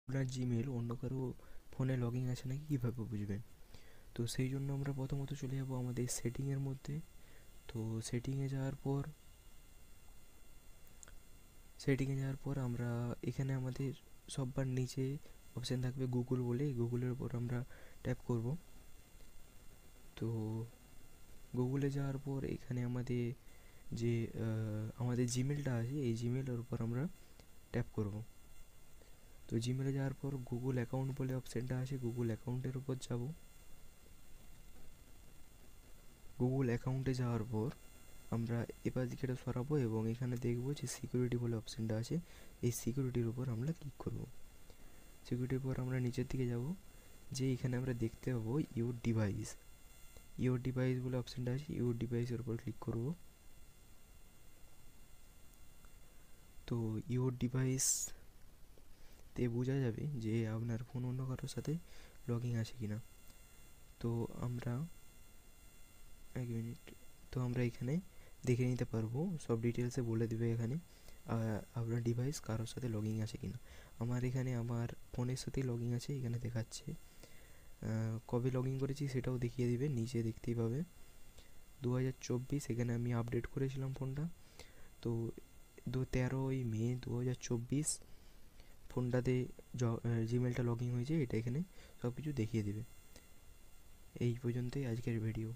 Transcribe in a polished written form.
আপনার জিমেল অন্য কারো ফোনে লগ ইন আছে নাকি কীভাবে বুঝবেন? তো সেই জন্য আমরা প্রথমত চলে যাব আমাদের সেটিংয়ের মধ্যে। তো সেটিংয়ে যাওয়ার পর আমরা এখানে আমাদের সববার নিচে অপশান থাকবে গুগল বলে, গুগলের উপর আমরা ট্যাপ করব। তো গুগলে যাওয়ার পর এখানে যে আমাদের জিমেলটা আছে এই জিমেলের উপর আমরা ট্যাপ করব। তো জিমেলে যাওয়ার পর গুগল অ্যাকাউন্ট বলে অপশানটা আছে, গুগল অ্যাকাউন্টের উপর যাব। গুগল অ্যাকাউন্টে যাওয়ার পর আমরা এবার দিকেটা সরাবো এবং এখানে দেখব যে সিকিউরিটি বলে অপশানটা আছে, এই সিকিউরিটির উপর আমরা ক্লিক করব। সিকিউরিটির পর আমরা নিচের দিকে যাব, যে এখানে আমরা দেখতে পাবো ইওর ডিভাইস বলে অপশানটা আছে, ইওর ডিভাইসের উপর ক্লিক করব। তো ইওর ডিভাইস তে বোঝা যাবে যে আপনার ফোন অন্য কারোর সাথে লগ ইন আছে কিনা। তো আমরা এক মিনিট, তো আমরা এখানে দেখে নিতে পারবো, সব ডিটেলসে বলে দেবে এখানে আপনার ডিভাইস কারোর সাথে লগ ইন আছে কিনা। আমার এখানে আমার ফোনের সাথেই লগ ইন আছে, এখানে দেখাচ্ছে। কবে লগ ইন করেছি সেটাও দেখিয়ে দিবে, নিচে দেখতেই পাবে 2024। এখানে আমি আপডেট করেছিলাম ফোনটা। তো 13 মে 2024 ফোনটাতে জিমেলটা লগ ইন হয়েছে, এটা এখানে সব কিছু দেখিয়ে দেবে। এই পর্যন্তই আজকের ভিডিও।